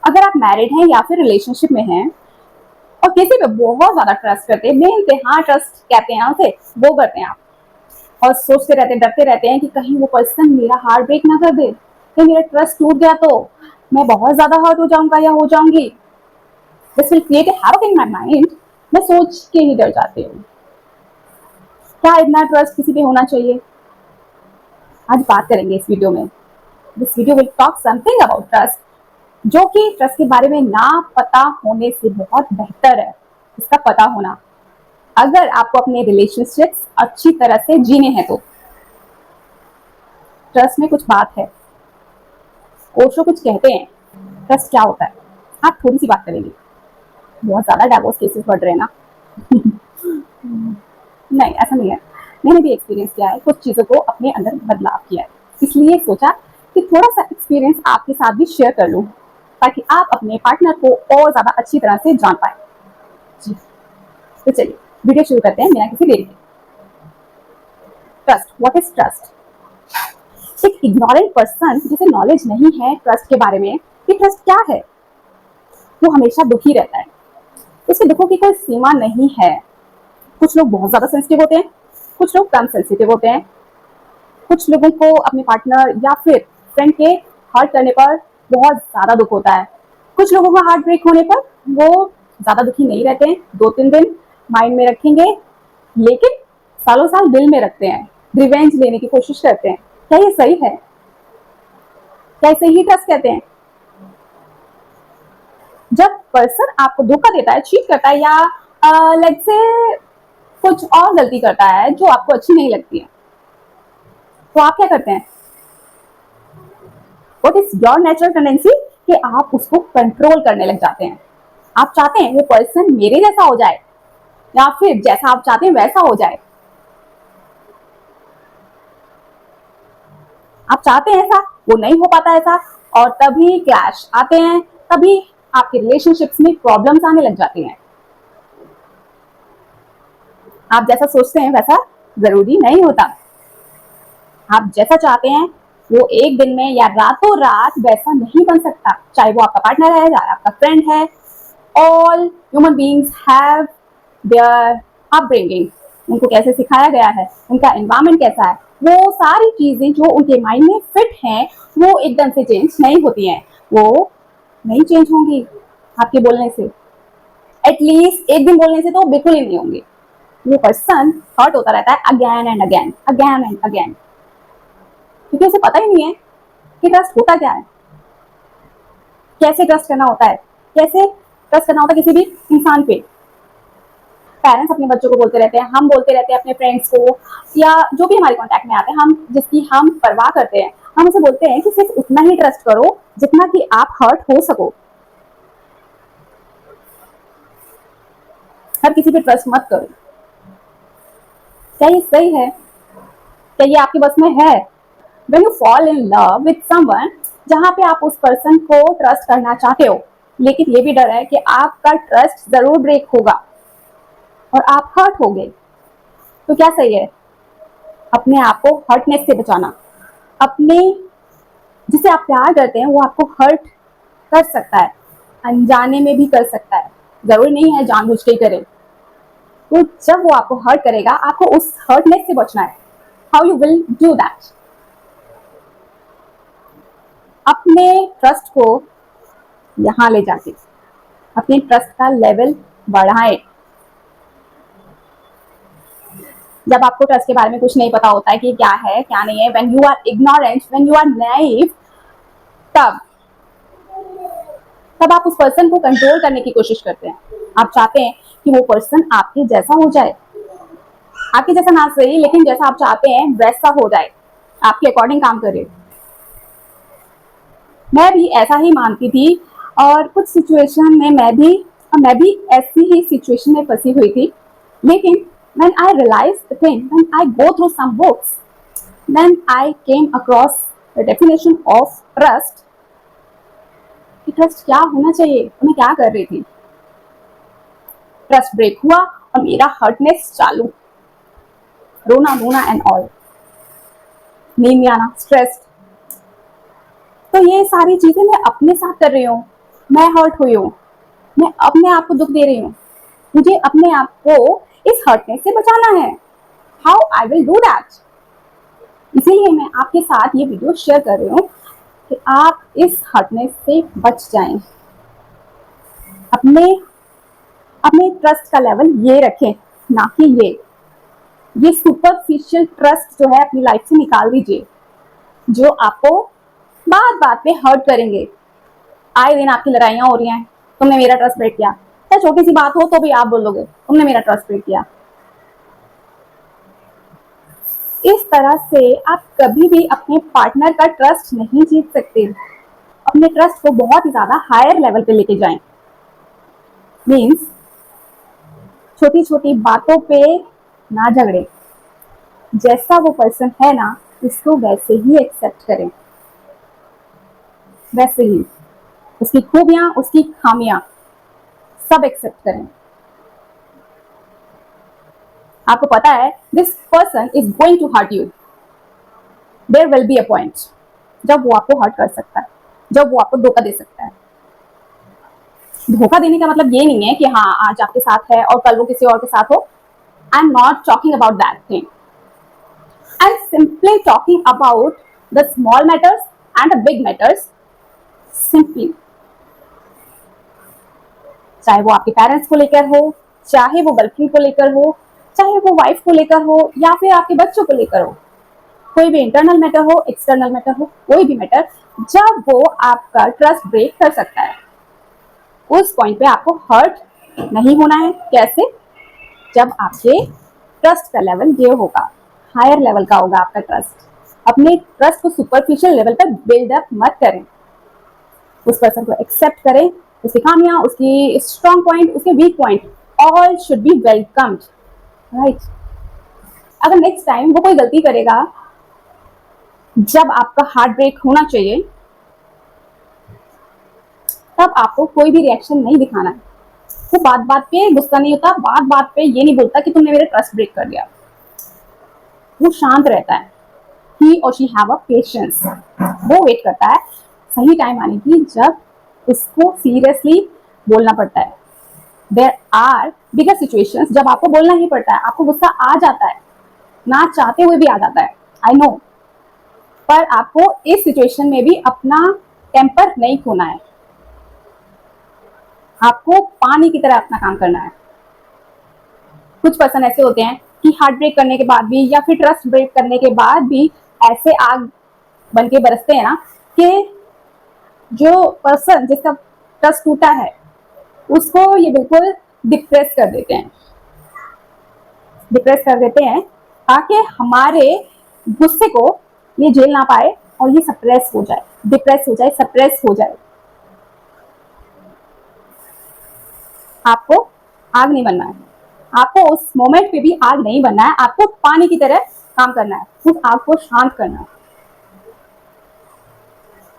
अगर आप मैरिड हैं या फिर रिलेशनशिप में हैं और किसी पे बहुत ज्यादा ट्रस्ट करते हैं, बेइंतहा ट्रस्ट कहते हैं उसे, वो करते हैं आप, और सोचते रहते हैं, डरते रहते हैं कि कहीं वो पर्सन मेरा हार्ट ब्रेक ना कर दे, कहीं मेरा ट्रस्ट टूट गया तो मैं बहुत ज्यादा हर्ट हो जाऊंगा या हो जाऊंगी, this will create a havoc in my mind. मैं सोच के ही डर जाती हूँ। क्या इतना ट्रस्ट किसी पे होना चाहिए? आज बात करेंगे इस वीडियो में। This video will talk something about trust, जो कि ट्रस्ट के बारे में ना पता होने से बहुत बेहतर है इसका पता होना, अगर आपको अपने रिलेशनशिप्स अच्छी तरह से जीने हैं तो। ट्रस्ट में कुछ बात है, ओशो कुछ कहते हैं, ट्रस्ट क्या होता है। आप थोड़ी सी बात करेंगे, बहुत ज्यादा डाइवोर्स केसेस बढ़ रहे हैं ना। नहीं, ऐसा नहीं है। मैंने भी एक्सपीरियंस किया है, कुछ चीज़ों को अपने अंदर बदलाव किया है, इसलिए सोचा कि थोड़ा सा एक्सपीरियंस आपके साथ भी शेयर कर लूँ, ताकि आप अपने पार्टनर को और ज़्यादा अच्छी तरह से जान पाए। जी, तो चलिए वीडियो शुरू करते हैं बिना किसी देरी के। Trust, what is trust? एक इग्नोरेंट पर्सन जिसे नॉलेज नहीं है ट्रस्ट के बारे में कि ट्रस्ट क्या है, वो हमेशा दुखी रहता है। उसके दुखों की कोई सीमा नहीं है। कुछ लोग बहुत ज्यादा सेंसिटिव होते हैं, कुछ लोग कम सेंसिटिव होते हैं। कुछ लोगों को अपने पार्टनर या फिर फ्रेंड के हर्ट करने पर बहुत ज्यादा दुख होता है। कुछ लोगों का हार्ट ब्रेक होने पर वो ज्यादा दुखी नहीं रहते हैं, 2-3 दिन माइंड में रखेंगे, लेकिन सालों साल दिल में रखते हैं, रिवेंज लेने की कोशिश करते हैं। क्या ये सही है? क्या इसे ही ट्रस्ट कहते हैं? जब पर्सन आपको धोखा देता है, चीट करता है या लेट्स से कुछ और गलती करता है जो आपको अच्छी नहीं लगती है, तो आप क्या करते हैं? What is your natural tendency कि आप उसको कंट्रोल करने लग जाते हैं। आप चाहते हैं वो पर्सन मेरे जैसा हो जाए या फिर जैसा आप चाहते हैं वैसा हो जाए। आप चाहते हैं ऐसा, वो नहीं हो पाता ऐसा, और तभी क्लैश आते हैं, तभी आपके रिलेशनशिप्स में प्रॉब्लम्स आने लग जाती हैं। आप जैसा सोचते हैं वैसा जरूरी नहीं होता। आप जैसा चाहते हैं वो एक दिन में या रातों रात वैसा नहीं बन सकता, चाहे वो आपका पार्टनर है या आपका फ्रेंड है। All human beings have their upbringing, उनको कैसे सिखाया गया है, उनका एनवायरमेंट कैसा है, वो सारी चीजें जो उनके माइंड में फिट हैं वो एकदम से चेंज नहीं होती हैं। वो नहीं चेंज होंगी आपके बोलने से, एटलीस्ट एक दिन बोलने से तो बिल्कुल ही नहीं होंगे। वो पर्सन हर्ट होता रहता है again and again, again and again, क्योंकि उसे पता ही नहीं है कि ट्रस्ट होता क्या है, कैसे ट्रस्ट करना होता है, कैसे ट्रस्ट करना होता है किसी भी इंसान पे। पेरेंट्स अपने बच्चों को बोलते रहते हैं, हम बोलते रहते हैं अपने फ्रेंड्स को, या जो भी हमारे कांटेक्ट में आते हैं, हम जिसकी हम परवाह करते हैं, हम उसे बोलते हैं कि सिर्फ उतना ही ट्रस्ट करो जितना कि आप हर्ट हो सको। हर किसी पे ट्रस्ट मत करो। क्या ये सही है? क्या ये आपके बस में है? When you fall in love with someone, जहाँ पे आप उस पर्सन को ट्रस्ट करना चाहते हो, लेकिन ये भी डर है कि आपका ट्रस्ट जरूर ब्रेक होगा और आप हर्ट होंगे, तो क्या सही है? अपने आप को हर्टनेस से बचाना। अपने जिसे आप प्यार करते हैं वो आपको हर्ट कर सकता है, अनजाने में भी कर सकता है, जरूरी नहीं है जानबूझ के ही करे। तो जब वो आपको हर्ट करेगा, आपको उस हर्टनेस से बचना है। How you will do that? अपने ट्रस्ट को यहाँ ले जाके अपने ट्रस्ट का लेवल बढ़ाएं। जब आपको ट्रस्ट के बारे में कुछ नहीं पता होता है कि क्या है क्या नहीं है, when you are ignorant, when you are naive, तब तब आप उस पर्सन को कंट्रोल करने की कोशिश करते हैं। आप चाहते हैं कि वो पर्सन आपके जैसा हो जाए, आपके जैसा ना सही, लेकिन जैसा आप चाहते हैं वैसा हो जाए, आपके अकॉर्डिंग काम करे। मैं भी ऐसा ही मानती थी, और कुछ सिचुएशन में मैं भी ऐसी ही सिचुएशन में फंसी हुई थी। लेकिन when I realized the thing, when I go through some books, then I came across the definition of trust, कि ट्रस्ट क्या होना चाहिए और मैं क्या कर रही थी। ट्रस्ट ब्रेक हुआ और मेरा हर्टनेस चालू, रोना धोना एंड ऑल, नींद आना, स्ट्रेस। तो ये सारी चीजें मैं अपने साथ कर रही हूँ, मैं हर्ट हुई हूँ, मैं अपने आप को दुख दे रही हूँ, मुझे अपने आप को इस हर्टनेस से बचाना है। How I will do that? इसीलिए मैं आपके साथ ये वीडियो शेयर कर रही हूँ कि आप इस हर्टनेस से बच जाएं। अपने अपने ट्रस्ट का लेवल ये रखें, ना कि ये सुपरफिशियल ट्रस्ट जो है अपनी लाइफ से निकाल दीजिए, जो आपको बात बात पे हर्ट करेंगे। आए दिन आपकी लड़ाइयां हो रही हैं, तुमने मेरा ट्रस्ट ब्रेक किया, चाहे छोटी सी बात हो तो भी आप बोलोगे तुमने मेरा ट्रस्ट ब्रेक किया। इस तरह से आप कभी भी अपने पार्टनर का ट्रस्ट नहीं जीत सकते। अपने ट्रस्ट को बहुत ही ज्यादा हायर लेवल पे लेके जाएं। मीन्स छोटी छोटी बातों पे ना झगड़े, जैसा वो पर्सन है ना उसको वैसे ही एक्सेप्ट करें, वैसे ही उसकी खूबियां उसकी खामियां सब एक्सेप्ट करें। आपको पता है this person is going to hurt you, there will be a point जब वो आपको हर्ट कर सकता है, जब वो आपको धोखा दे सकता है। धोखा देने का मतलब ये नहीं है कि हाँ आज आपके साथ है और कल वो किसी और के साथ हो। I am not talking about that thing, I am simply talking about the small matters and the big matters. Simply चाहे वो आपके पेरेंट्स को लेकर हो, चाहे वो गर्लफ्रेंड को लेकर हो, चाहे वो वाइफ को लेकर हो, या फिर आपके बच्चों को लेकर हो, कोई भी इंटरनल मैटर हो एक्सटर्नल मैटर हो, कोई भी मैटर जब वो आपका ट्रस्ट ब्रेक कर सकता है उस पॉइंट पे आपको हर्ट नहीं होना है। कैसे? जब आपके ट्रस्ट का लेवल ये होगा, हायर लेवल का होगा आपका ट्रस्ट। अपने ट्रस्ट को सुपरफिशियल लेवल पर बिल्डअप मत करें, उस पर्सन को एक्सेप्ट करें, उसकी खामियां उसकी स्ट्रॉन्ग पॉइंट उसके weak point all should be welcomed, right? अगर नेक्स्ट टाइम वो कोई गलती करेगा जब आपका हार्ट ब्रेक होना चाहिए, तब आपको कोई भी रिएक्शन नहीं दिखाना है। वो बात बात पे गुस्सा नहीं होता, बात बात पे ये नहीं बोलता कि तुमने मेरा ट्रस्ट ब्रेक कर दिया। वो शांत रहता है, ही और शी हैव अ पेशेंस। वो वेट करता है सही टाइम आने की जब उसको सीरियसली बोलना पड़ता है। देयर आर बिगर सिचुएशंस जब आपको बोलना ही पड़ता है, आपको गुस्सा आ जाता है, ना चाहते हुए भी आ जाता है, आई नो, पर आपको इस सिचुएशन में भी अपना टेम्पर नहीं खोना है। आपको पानी की तरह अपना काम करना है। कुछ पर्सन ऐसे होते हैं कि हार्ट ब्रेक करने के बाद भी या फिर ट्रस्ट ब्रेक करने के बाद भी ऐसे आग बन के बरसते हैं ना कि जो पर्सन जिसका ट्रस्ट टूटा है उसको ये बिल्कुल डिप्रेस कर देते हैं, डिप्रेस कर देते हैं ताकि हमारे गुस्से को ये झेल ना पाए और ये सप्रेस हो जाए, डिप्रेस हो जाए, सप्रेस हो जाए। आपको आग नहीं बनना है, आपको उस मोमेंट पे भी आग नहीं बनना है, आपको पानी की तरह काम करना है, उस आग को शांत करना है।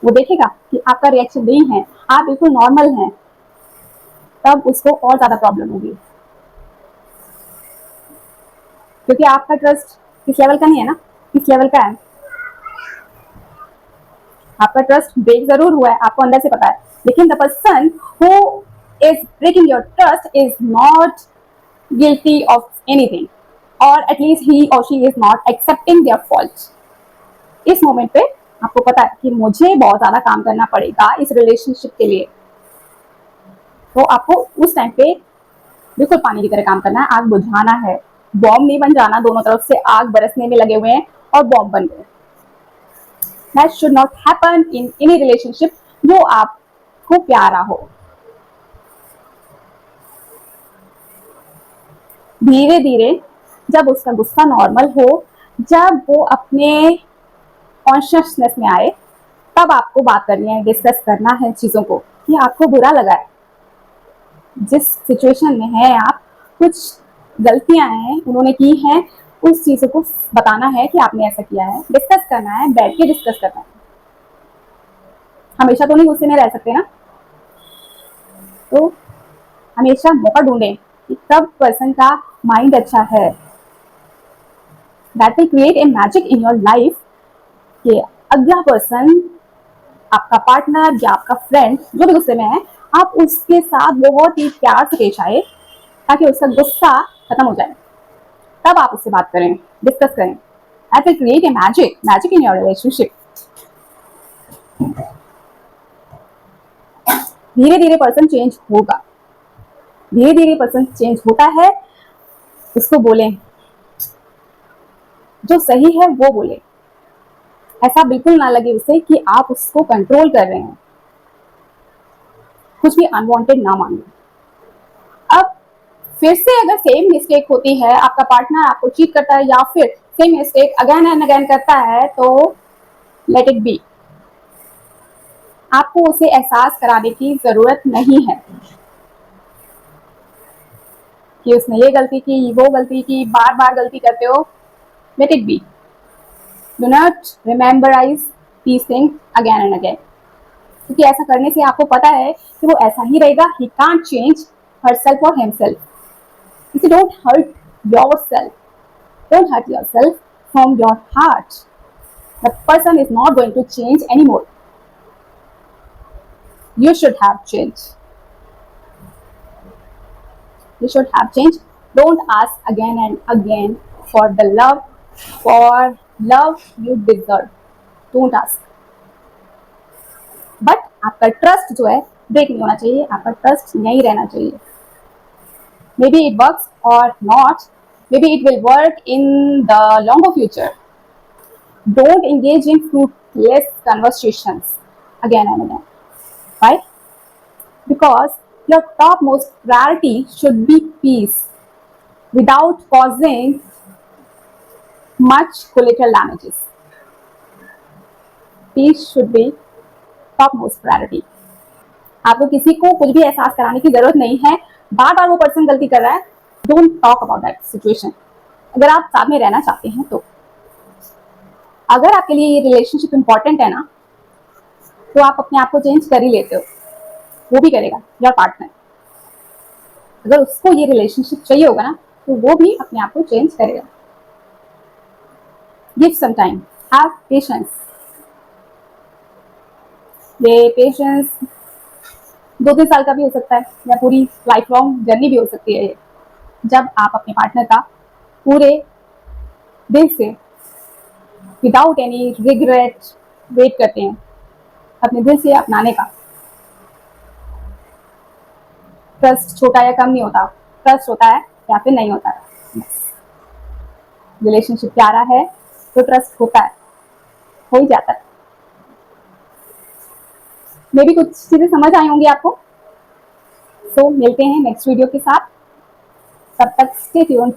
वो देखेगा कि आपका रिएक्शन नहीं है, आप बिल्कुल नॉर्मल हैं, तब उसको और ज्यादा प्रॉब्लम होगी, क्योंकि आपका ट्रस्ट किस लेवल का नहीं है ना, किस लेवल का है। आपका ट्रस्ट ब्रेक जरूर हुआ है, आपको अंदर से पता है, लेकिन the person who is breaking your trust is not guilty of anything, or at least he or she is not accepting their fault. इस मोमेंट पे आपको पता है कि मुझे बहुत ज्यादा काम करना पड़ेगा इस रिलेशनशिप के लिए, तो आपको उस टाइम पे बिल्कुल पानी की तरह काम करना है, आग बुझाना है, बॉम्ब नहीं बन जाना, दोनों तरफ से आग बरसने में लगे हुए हैं और बॉम्ब बन गए। That should not happen in any relationship जो आपको प्यारा हो। धीरे धीरे जब उसका गुस्सा नॉर्मल हो, जब वो अपने कॉन्शियसनेस में आए, तब आपको बात करनी है, डिस्कस करना है चीज़ों को कि आपको बुरा लगा है, जिस सिचुएशन में है आप, कुछ गलतियां हैं उन्होंने की हैं, उस चीज़ों को बताना है कि आपने ऐसा किया है, डिस्कस करना है, बैठ के डिस्कस करना है। हमेशा तो नहीं गुस्से में रह सकते ना, तो हमेशा मौका ढूंढें कि कब पर्सन का माइंड अच्छा है। That will create a magic in your life कि अगला पर्सन, आपका पार्टनर या आपका फ्रेंड जो भी गुस्से में है, आप उसके साथ बहुत ही प्यार से पेश आए ताकि उसका गुस्सा खत्म हो जाए। तब आप उससे बात करें, डिस्कस करें। That will create a magic in your relationship. धीरे धीरे पर्सन चेंज होगा, धीरे धीरे पर्सन चेंज होता है। उसको बोलें, जो सही है वो बोले। ऐसा बिल्कुल ना लगे उसे कि आप उसको कंट्रोल कर रहे हैं। कुछ भी अनवांटेड ना मांगे। अब फिर से अगर सेम मिस्टेक होती है, आपका पार्टनर आपको चीट करता है या फिर same mistake again and again करता है, तो लेट इट बी। आपको उसे एहसास कराने की जरूरत नहीं है कि उसने ये गलती की, वो गलती की, बार बार गलती करते हो। Let it be. Do not rememberize these things again and again, क्योंकि ऐसा करने से आपको पता है कि वो ऐसा ही रहेगा। ही कांट चेंज हरसेल्फ और हिमसेल्फ। इसे don't hurt yourself, don't hurt yourself from your heart. The person is not going to change any more. You should have changed. You should have changed. Don't ask again and again for the love, for love you deserve. Don't ask. But आपका trust जो है break नहीं होना चाहिए, आपका trust यहीं रहना चाहिए। Maybe it works or not. Maybe it will work in the longer future. Don't engage in fruitless conversations again and again. Why? Because your topmost priority should be peace without causing much collateral damages. Peace should be topmost priority. आपको किसी को कुछ भी एहसास कराने की जरूरत नहीं है। बार बार वो पर्सन गलती कर रहा है, don't talk about that situation. अगर आप साथ में रहना चाहते हैं तो, अगर आपके लिए ये रिलेशनशिप इंपॉर्टेंट है ना, तो आप अपने आप को चेंज कर ही लेते हो। वो भी करेगा, योर पार्टनर। अगर उसको ये रिलेशनशिप चाहिए होगा ना, तो वो भी अपने आप को चेंज करेगा। Give some time, have patience. ये पेशेंस 2-3 साल का भी हो सकता है या पूरी लाइफ लॉन्ग जर्नी भी हो सकती है। जब आप अपने पार्टनर का पूरे दिल से विदाउट एनी रिग्रेट वेट करते हैं, अपने दिल से अपनाने का। ट्रस्ट छोटा या कम नहीं होता, ट्रस्ट होता है या फिर नहीं होता है। रिलेशनशिप प्यारा है तो ट्रस्ट होता है, हो ही जाता है। मे भी कुछ चीजें समझ आई होंगी आपको। सो मिलते हैं नेक्स्ट वीडियो के साथ। तब तक स्टे ट्यून्ड।